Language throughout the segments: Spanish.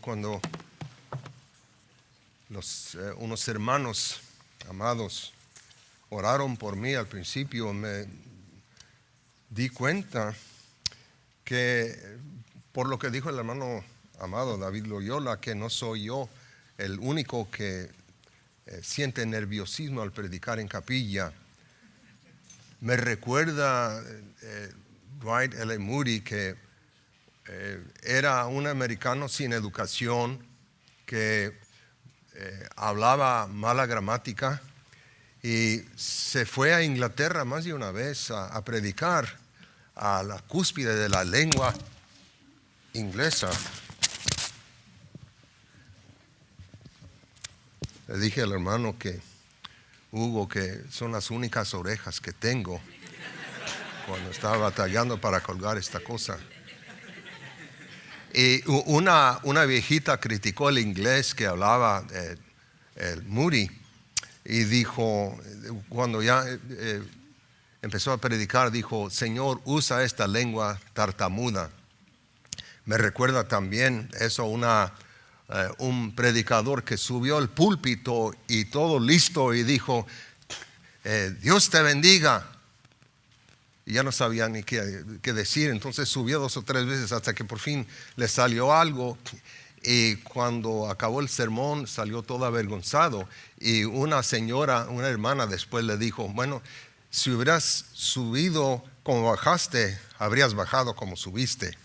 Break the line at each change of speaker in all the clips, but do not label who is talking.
cuando unos hermanos amados oraron por mí al principio, me di cuenta que por lo que dijo el hermano amado David Loyola, que no soy yo el único que siente nerviosismo al predicar en capilla. Me recuerda Dwight L. Moody, que era un americano sin educación, que hablaba mala gramática y se fue a Inglaterra más de una vez a predicar a la cúspide de la lengua inglesa. Le dije al hermano Hugo que son las únicas orejas que tengo cuando estaba batallando para colgar esta cosa. Y una viejita criticó el inglés que hablaba el Moody y dijo, cuando ya empezó a predicar, dijo: Señor, usa esta lengua tartamuda. Me recuerda también eso un predicador que subió al púlpito y todo listo y dijo: Dios te bendiga. Y ya no sabía ni qué decir, entonces subió 2 o 3 veces hasta que por fin le salió algo. Y cuando acabó el sermón salió todo avergonzado. Y una señora, una hermana después le dijo: bueno, si hubieras subido como bajaste, habrías bajado como subiste.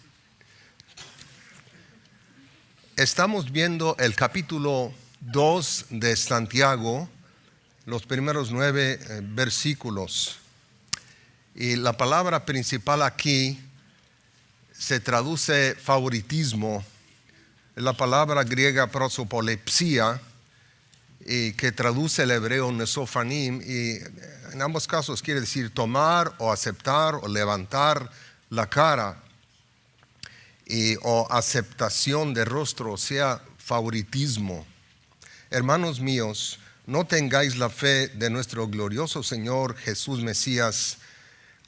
Estamos viendo el capítulo 2 de Santiago, los primeros 9 versículos. Y la palabra principal aquí se traduce favoritismo. La palabra griega prosopolepsia, y que traduce el hebreo nesofanim, y en ambos casos quiere decir tomar o aceptar o levantar la cara, o aceptación de rostro, o sea, favoritismo. Hermanos míos, no tengáis la fe de nuestro glorioso Señor Jesús Mesías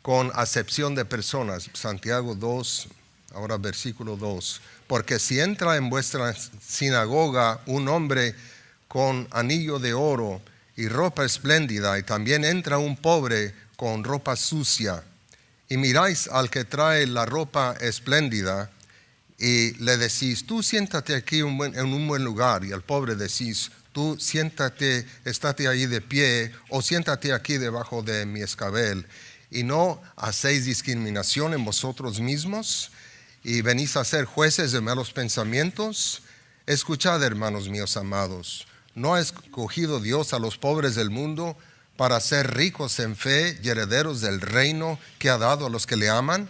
con acepción de personas. Santiago 2, ahora versículo 2. Porque si entra en vuestra sinagoga un hombre con anillo de oro y ropa espléndida, y también entra un pobre con ropa sucia, y miráis al que trae la ropa espléndida y le decís: tú siéntate aquí en un buen lugar, y al pobre decís: tú siéntate, estate ahí de pie, o siéntate aquí debajo de mi escabel, y no hacéis discriminación en vosotros mismos, y venís a ser jueces de malos pensamientos. Escuchad, hermanos míos amados, ¿no ha escogido Dios a los pobres del mundo para ser ricos en fe y herederos del reino que ha dado a los que le aman?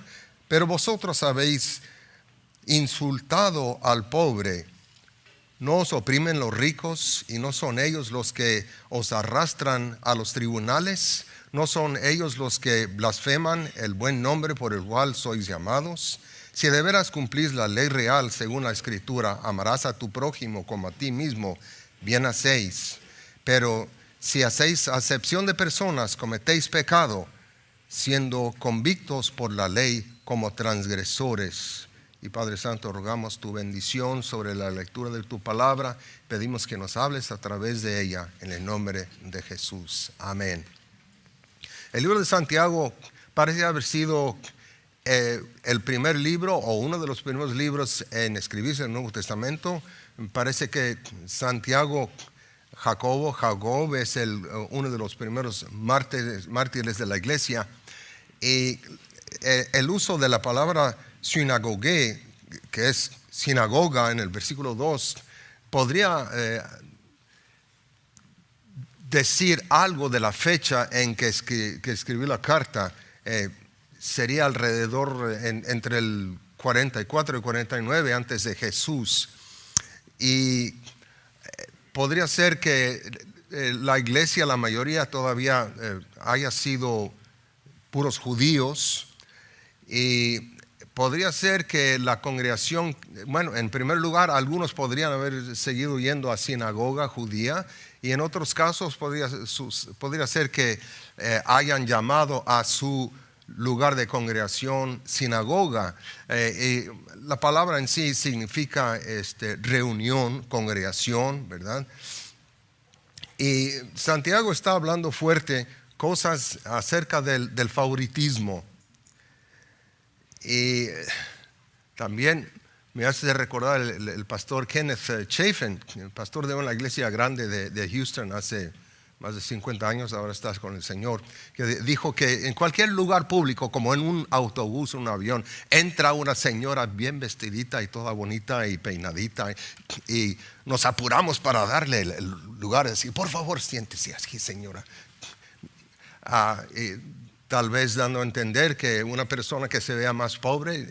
Pero vosotros habéis insultado al pobre. ¿No os oprimen los ricos y no son ellos los que os arrastran a los tribunales? ¿No son ellos los que blasfeman el buen nombre por el cual sois llamados? Si de veras cumplís la ley real según la Escritura, amarás a tu prójimo como a ti mismo, bien hacéis. Pero si hacéis acepción de personas, cometéis pecado, siendo convictos por la ley como transgresores. Y Padre Santo, rogamos tu bendición sobre la lectura de tu palabra. Pedimos que nos hables a través de ella, en el nombre de Jesús. Amén. El libro de Santiago parece haber sido el primer libro, o uno de los primeros libros en escribirse en el Nuevo Testamento. Parece que Santiago Jacob es uno de los primeros mártires de la iglesia. Y el uso de la palabra sinagogue, que es sinagoga en el versículo 2, podría decir algo de la fecha en que escribió la carta. Sería alrededor entre el 44 y 49 antes de Jesús. Y podría ser que la iglesia, la mayoría todavía haya sido puros judíos, y podría ser que la congregación, bueno, en primer lugar, algunos podrían haber seguido yendo a sinagoga judía, y en otros casos podría ser que hayan llamado a su lugar de congregación, sinagoga. La palabra en sí significa reunión, congregación, ¿verdad? Y Santiago está hablando fuerte cosas acerca del favoritismo. Y también me hace recordar el pastor Kenneth Chafin, el pastor de una iglesia grande de Houston hace más de 50 años, ahora está con el Señor, que dijo que en cualquier lugar público, como en un autobús, un avión, entra una señora bien vestidita y toda bonita y peinadita, y nos apuramos para darle el lugar, decir, por favor, siéntese aquí, señora. Tal vez dando a entender que una persona que se vea más pobre,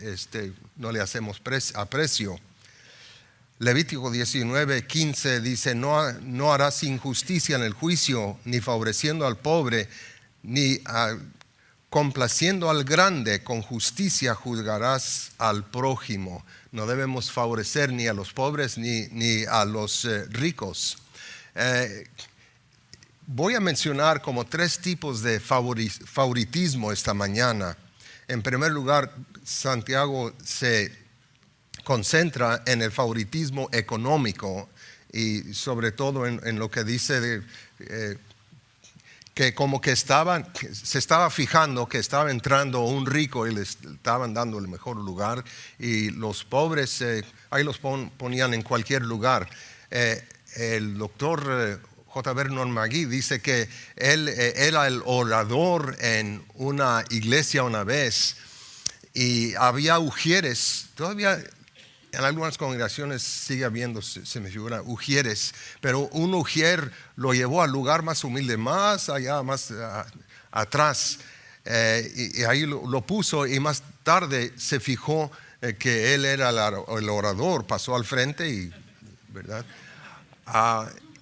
no le hacemos aprecio. Levítico 19:15 dice, no harás injusticia en el juicio, ni favoreciendo al pobre, ni complaciendo al grande, con justicia juzgarás al prójimo. No debemos favorecer ni a los pobres ni a los ricos. Voy a mencionar como 3 tipos de favoritismo esta mañana. En primer lugar, Santiago se concentra en el favoritismo económico y sobre todo en lo que dice que como que se estaba fijando que estaba entrando un rico y le estaban dando el mejor lugar, y los pobres ahí los ponían en cualquier lugar. El doctor J. Vernon McGee dice que él era el orador en una iglesia una vez, y había ujieres. Todavía en algunas congregaciones sigue habiendo, se me figura, ujieres, pero un ujier lo llevó al lugar más humilde, más allá, más atrás, y ahí lo puso, y más tarde se fijó que él era el orador, pasó al frente, y, ¿verdad?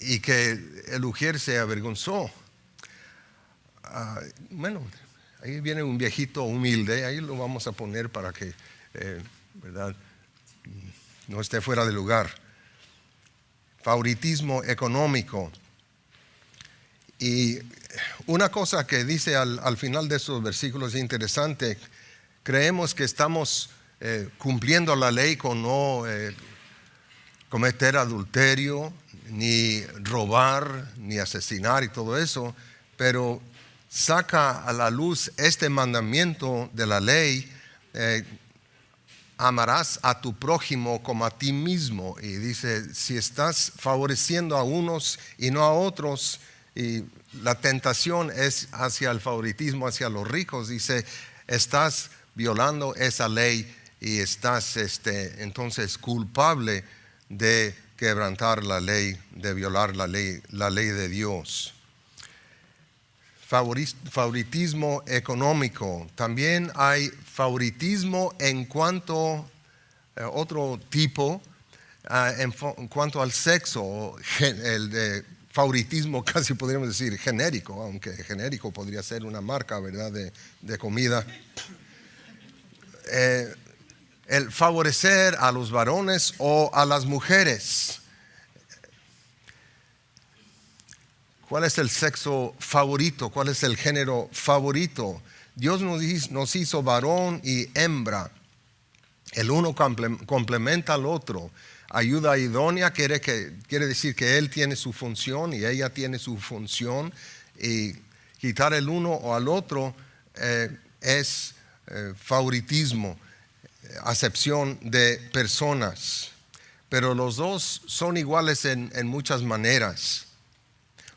Y que el ujier se avergonzó. Bueno, ahí viene un viejito humilde, ahí lo vamos a poner para que, ¿verdad?, no esté fuera de lugar. Favoritismo económico. Y una cosa que dice al final de estos versículos es interesante. Creemos que estamos cumpliendo la ley con no cometer adulterio, ni robar, ni asesinar y todo eso, pero saca a la luz este mandamiento de la ley: amarás a tu prójimo como a ti mismo. Y dice, si estás favoreciendo a unos y no a otros, y la tentación es hacia el favoritismo, hacia los ricos, dice, estás violando esa ley y estás entonces culpable de quebrantar la ley, de violar la ley de Dios. Favoritismo económico. También hay favoritismo en cuanto otro tipo, en cuanto al sexo, el de favoritismo casi podríamos decir genérico, aunque genérico podría ser una marca, ¿verdad?, de comida. El favorecer a los varones o a las mujeres. ¿Cuál es el sexo favorito? ¿Cuál es el género favorito? Dios nos hizo varón y hembra. El uno complementa al otro. Ayuda idónea quiere decir que él tiene su función y ella tiene su función. Y quitar el uno o al otro es favoritismo, acepción de personas. Pero los dos son iguales en muchas maneras.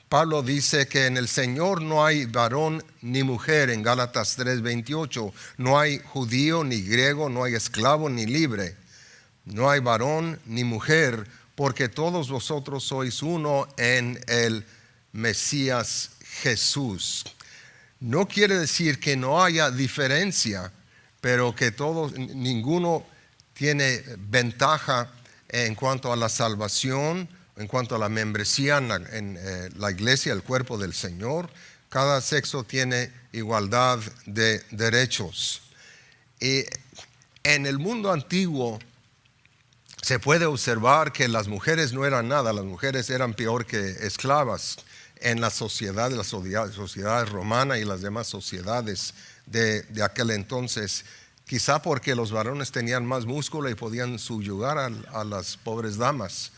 Pablo dice que en el Señor no hay varón ni mujer, en Gálatas 3:28. No hay judío ni griego, no hay esclavo ni libre. No hay varón ni mujer, porque todos vosotros sois uno en el Mesías Jesús. No quiere decir que no haya diferencia, pero que ninguno tiene ventaja en cuanto a la salvación, en cuanto a la membresía en la iglesia, el cuerpo del Señor. Cada sexo tiene igualdad de derechos. Y en el mundo antiguo se puede observar que las mujeres no eran nada, las mujeres eran peor que esclavas en la sociedad romana y las demás sociedades de aquel entonces, quizá porque los varones tenían más músculo y podían subyugar a las pobres damas.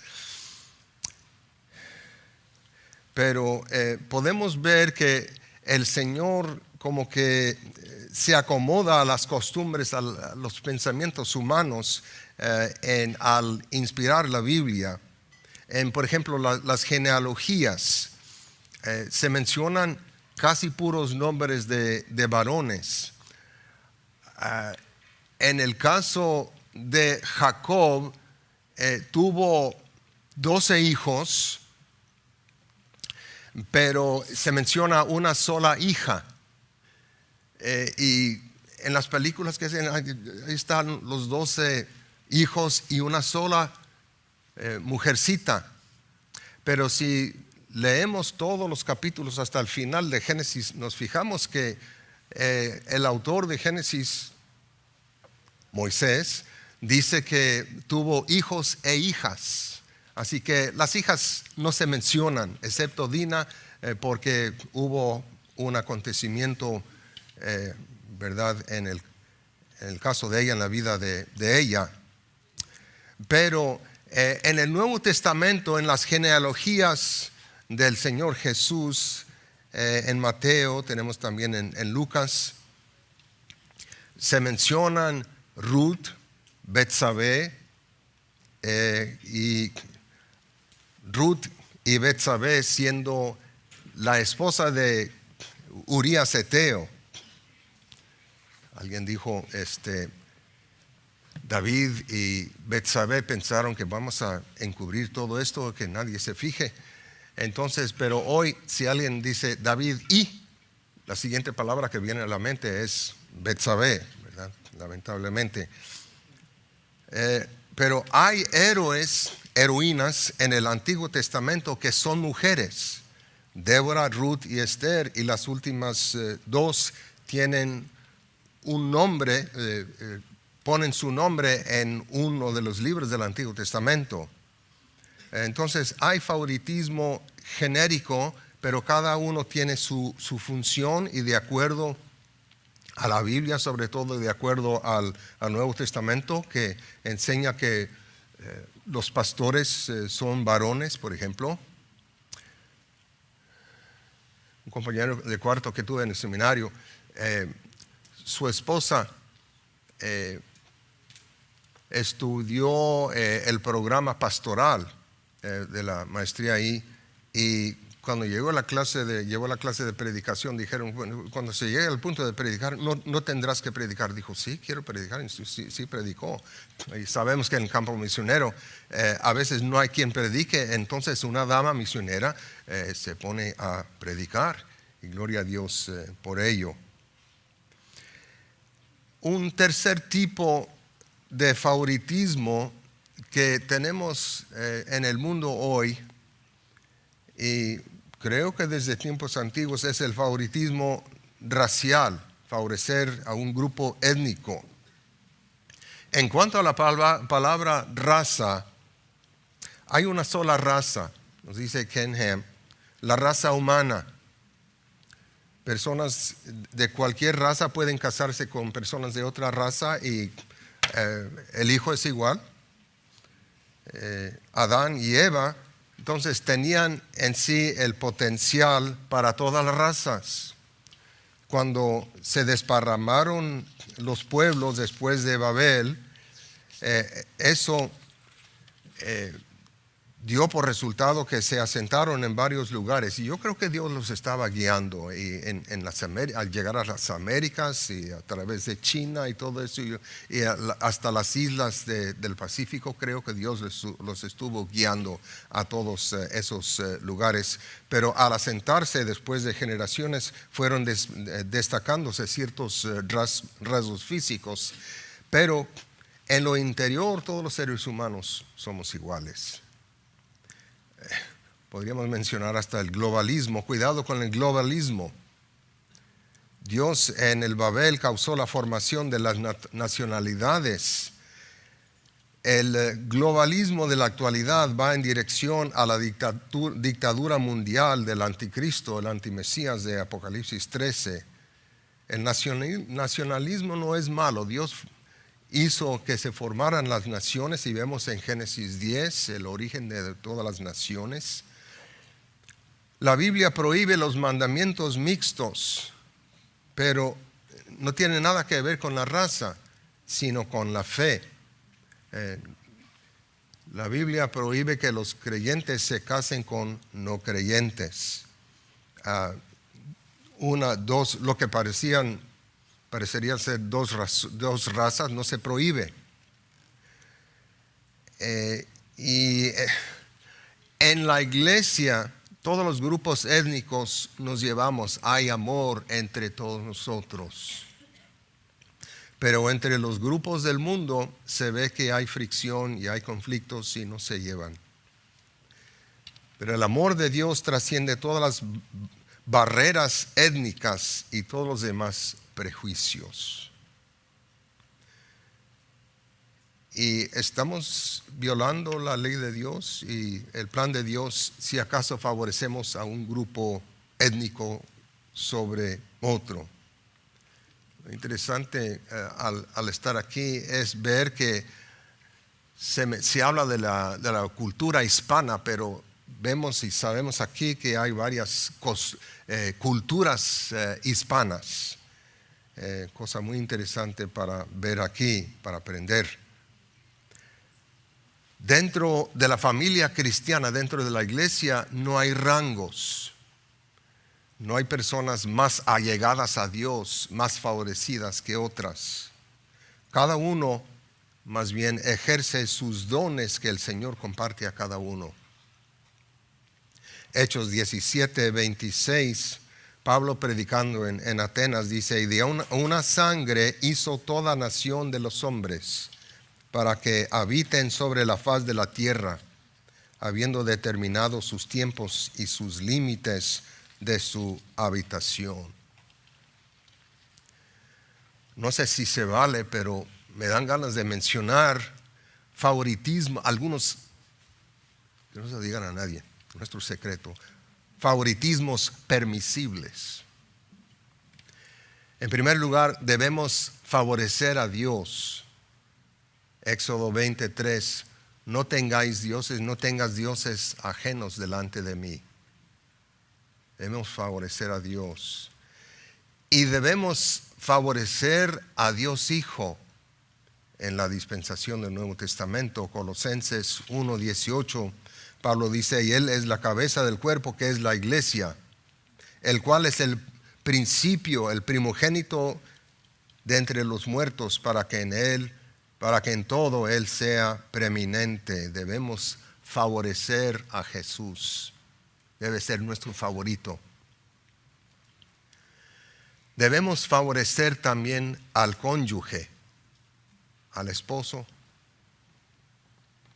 Pero podemos ver que el Señor como que se acomoda a las costumbres, a los pensamientos humanos al inspirar la Biblia. Por ejemplo, las genealogías, se mencionan casi puros nombres de varones. En el caso de Jacob, tuvo 12 hijos, pero se menciona una sola hija. Y en las películas que hacen, ahí están los 12 hijos y una sola mujercita. Pero si leemos todos los capítulos hasta el final de Génesis, nos fijamos que el autor de Génesis, Moisés, dice que tuvo hijos e hijas. Así que las hijas no se mencionan, excepto Dina, porque hubo un acontecimiento, ¿verdad?, en el caso de ella, en la vida de ella. Pero en el Nuevo Testamento, en las genealogías del Señor Jesús, en Mateo, tenemos también en Lucas, se mencionan Ruth, Betsabé, y Ruth y Betsabé siendo la esposa de Urías Eteo. Alguien dijo, David y Betsabé pensaron que vamos a encubrir todo esto, que nadie se fije. Entonces, pero hoy si alguien dice David y, la siguiente palabra que viene a la mente es Betsabé, ¿verdad? Lamentablemente. Pero hay heroínas en el Antiguo Testamento que son mujeres. Débora, Ruth y Esther, y las últimas dos tienen un nombre, ponen su nombre en uno de los libros del Antiguo Testamento. Entonces hay favoritismo genérico, pero cada uno tiene su función, y de acuerdo a la Biblia, sobre todo de acuerdo al Nuevo Testamento, que enseña que los pastores son varones, por ejemplo. Un compañero de cuarto que tuve en el seminario, su esposa estudió el programa pastoral de la maestría ahí, y cuando llevó la clase de predicación, dijeron, bueno, cuando se llegue al punto de predicar, no tendrás que predicar. Dijo, sí, quiero predicar. Sí, predicó. Y sabemos que en el campo misionero a veces no hay quien predique, entonces una dama misionera se pone a predicar, y gloria a Dios por ello. Un tercer tipo de favoritismo que tenemos en el mundo hoy, y creo que desde tiempos antiguos, es el favoritismo racial, favorecer a un grupo étnico. En cuanto a la palabra raza, hay una sola raza, nos dice Ken Ham, la raza humana. Personas de cualquier raza pueden casarse con personas de otra raza y el hijo es igual. Adán y Eva, entonces, tenían en sí el potencial para todas las razas. Cuando se desparramaron los pueblos después de Babel, eso dio por resultado que se asentaron en varios lugares, y yo creo que Dios los estaba guiando al llegar a las Américas y a través de China y todo eso, y hasta las islas del Pacífico. Creo que Dios los estuvo guiando a todos esos lugares, pero al asentarse después de generaciones fueron destacándose ciertos rasgos físicos, pero en lo interior todos los seres humanos somos iguales. Podríamos mencionar hasta el globalismo. Cuidado con el globalismo. Dios en el Babel causó la formación de las nacionalidades. El globalismo de la actualidad va en dirección a la dictadura mundial del anticristo, el antimesías de Apocalipsis 13. El nacionalismo no es malo. Dios hizo que se formaran las naciones y vemos en Génesis 10 el origen de todas las naciones. La Biblia prohíbe los mandamientos mixtos, pero no tiene nada que ver con la raza, sino con la fe. La Biblia prohíbe que los creyentes se casen con no creyentes. Lo que parecería ser dos razas, no se prohíbe. En la iglesia, todos los grupos étnicos nos llevamos, hay amor entre todos nosotros. Pero entre los grupos del mundo se ve que hay fricción y hay conflictos y no se llevan. Pero el amor de Dios trasciende todas las barreras étnicas y todos los demás prejuicios. Y estamos violando la ley de Dios y el plan de Dios si acaso favorecemos a un grupo étnico sobre otro. Lo interesante al estar aquí es ver que se habla de la cultura hispana, pero vemos y sabemos aquí que hay varias culturas hispanas. Cosa muy interesante para ver aquí, para aprender. Dentro de la familia cristiana, dentro de la iglesia, no hay rangos. No hay personas más allegadas a Dios, más favorecidas que otras. Cada uno más bien ejerce sus dones que el Señor comparte a cada uno. Hechos 17:26, Pablo predicando en Atenas dice: y de una sangre hizo toda nación de los hombres, para que habiten sobre la faz de la tierra, habiendo determinado sus tiempos y sus límites de su habitación. No sé si se vale, pero me dan ganas de mencionar favoritismo, algunos, que no se lo digan a nadie, nuestro secreto, favoritismos permisibles. En primer lugar, debemos favorecer a Dios. Éxodo 23, no tengas dioses ajenos delante de mí. Debemos favorecer a Dios. Y debemos favorecer a Dios Hijo en la dispensación del Nuevo Testamento. Colosenses 1:18, Pablo dice: y Él es la cabeza del cuerpo, que es la iglesia, el cual es el principio, el primogénito de entre los muertos, para que en todo Él sea preeminente. Debemos favorecer a Jesús. Debe ser nuestro favorito. Debemos favorecer también al cónyuge, al esposo,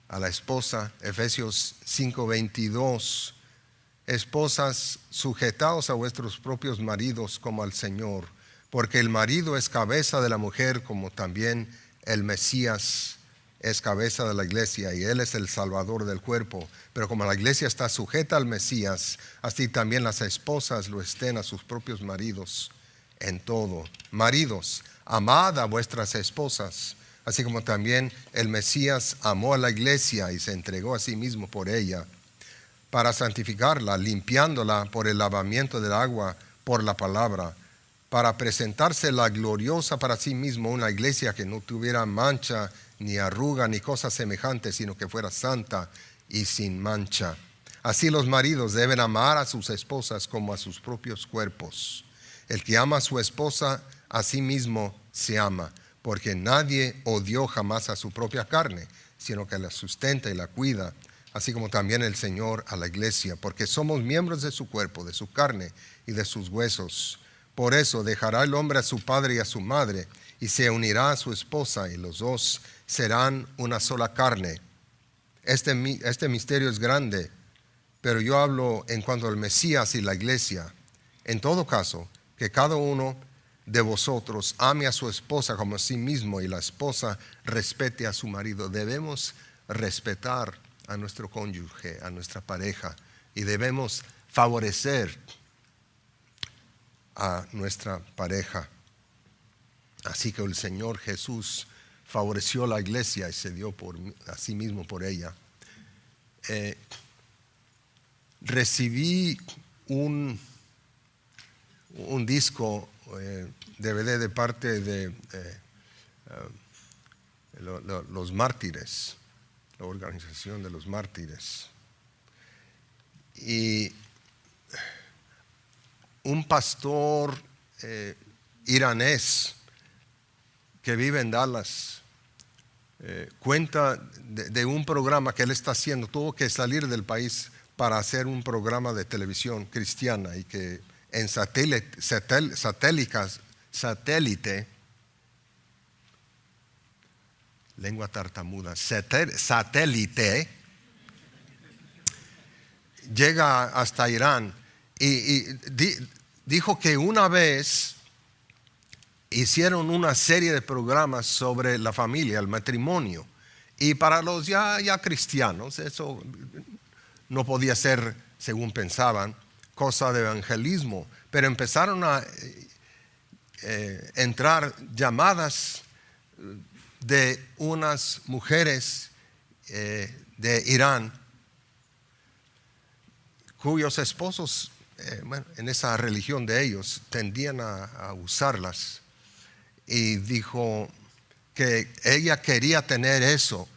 a la esposa. Efesios 5:22. Esposas, sujetaos a vuestros propios maridos como al Señor, porque el marido es cabeza de la mujer, como también el Mesías es cabeza de la iglesia, y Él es el Salvador del cuerpo. Pero como la iglesia está sujeta al Mesías, así también las esposas lo estén a sus propios maridos en todo. Maridos, amad a vuestras esposas, así como también el Mesías amó a la iglesia y se entregó a sí mismo por ella, para santificarla, limpiándola por el lavamiento del agua por la palabra, para presentársela gloriosa para sí mismo, una iglesia que no tuviera mancha, ni arruga, ni cosa semejante, sino que fuera santa y sin mancha. Así los maridos deben amar a sus esposas como a sus propios cuerpos. El que ama a su esposa, a sí mismo se ama, porque nadie odió jamás a su propia carne, sino que la sustenta y la cuida, así como también el Señor a la iglesia, porque somos miembros de su cuerpo, de su carne y de sus huesos. Por eso dejará el hombre a su padre y a su madre, y se unirá a su esposa, y los dos serán una sola carne. Este misterio es grande, pero yo hablo en cuanto al Mesías y la iglesia. En todo caso, que cada uno de vosotros ame a su esposa como a sí mismo, y la esposa respete a su marido. Debemos respetar a nuestro cónyuge, a nuestra pareja, y debemos favorecer a nuestra pareja. Así que el Señor Jesús favoreció a la iglesia y se dio a sí mismo por ella. Recibí un disco DVD de parte de los mártires, la organización de los mártires. Y un pastor iranés que vive en Dallas cuenta de un programa que él está haciendo. Tuvo que salir del país para hacer un programa de televisión cristiana, y que en satélite, lengua tartamuda, satélite, llega hasta Irán. Y dijo que una vez hicieron una serie de programas sobre la familia, el matrimonio, y para los ya cristianos eso no podía ser, según pensaban, cosa de evangelismo, pero empezaron a entrar llamadas de unas mujeres de Irán cuyos esposos, en esa religión de ellos, tendían a usarlas, y dijo que ella quería tener eso.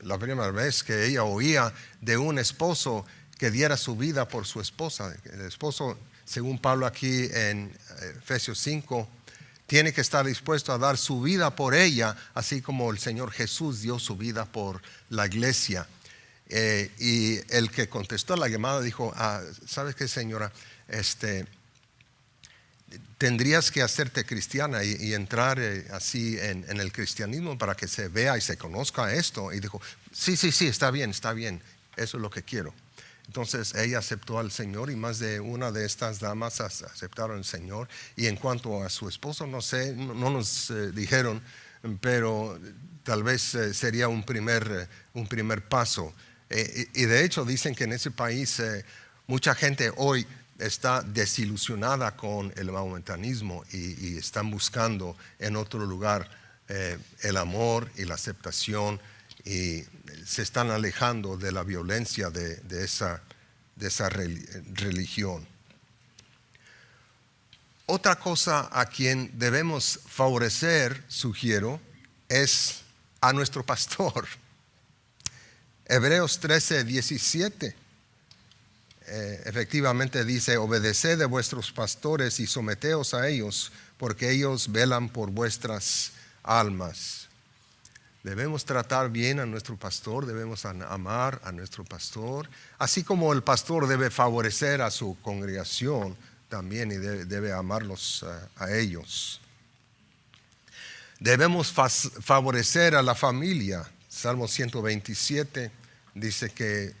La primera vez que ella oía de un esposo que diera su vida por su esposa. El esposo, según Pablo aquí en Efesios 5, tiene que estar dispuesto a dar su vida por ella, así como el Señor Jesús dio su vida por la iglesia. Y el que contestó la llamada dijo: ¿sabes qué, señora? Tendrías que hacerte cristiana y entrar así en el cristianismo para que se vea y se conozca esto. Y dijo: sí, está bien, eso es lo que quiero. Entonces ella aceptó al Señor, y más de una de estas damas aceptaron al Señor. Y en cuanto a su esposo, no sé, no nos dijeron, pero tal vez sería un primer paso. Y de hecho dicen que en ese país mucha gente hoy está desilusionada con el maometanismo y están buscando en otro lugar el amor y la aceptación, y se están alejando de la violencia de esa religión. Otra cosa a quien debemos favorecer, sugiero, es a nuestro pastor. Hebreos 13:17 efectivamente dice: obedeced a vuestros pastores y someteos a ellos, porque ellos velan por vuestras almas. Debemos tratar bien a nuestro pastor, debemos amar a nuestro pastor, así como el pastor debe favorecer a su congregación también, y debe amarlos a ellos. Debemos favorecer a la familia. Salmo 127 dice que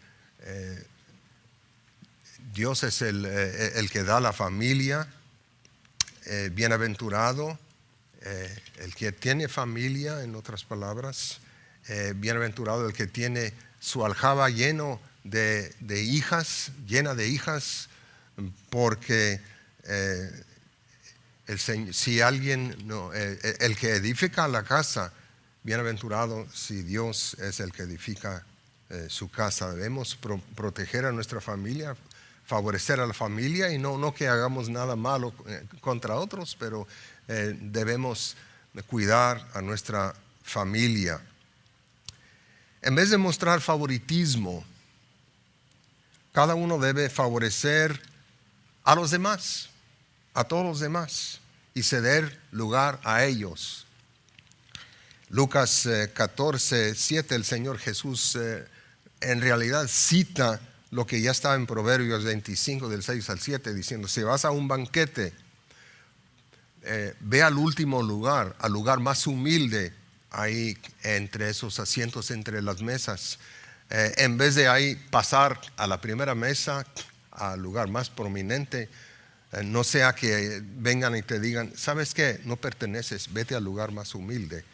Dios es el que da la familia. Bienaventurado el que tiene familia, en otras palabras. Bienaventurado el que tiene su aljaba llena de hijas, porque si alguien el que edifica la casa, bienaventurado si Dios es el que edifica su casa. Debemos proteger a nuestra familia, favorecer a la familia, y no que hagamos nada malo contra otros, pero debemos cuidar a nuestra familia. En vez de mostrar favoritismo, cada uno debe favorecer a los demás, a todos los demás, y ceder lugar a ellos. Lucas 14:7, el Señor Jesús en realidad cita lo que ya estaba en Proverbios 25, del 6 al 7, diciendo: si vas a un banquete, ve al último lugar, al lugar más humilde, ahí entre esos asientos, entre las mesas, en vez de ahí pasar a la primera mesa, al lugar más prominente. No sea que vengan y te digan: ¿sabes qué? No perteneces, vete al lugar más humilde.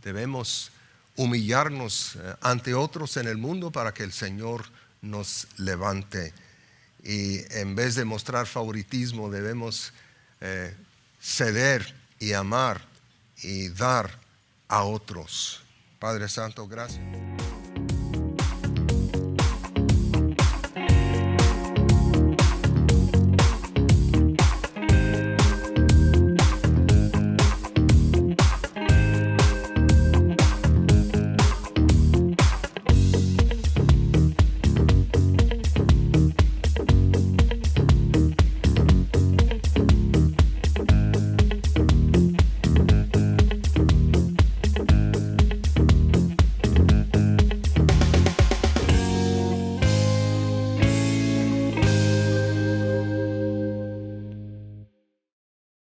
Debemos humillarnos ante otros en el mundo para que el Señor nos levante. Y en vez de mostrar favoritismo, debemos ceder y amar y dar a otros. Padre Santo, gracias.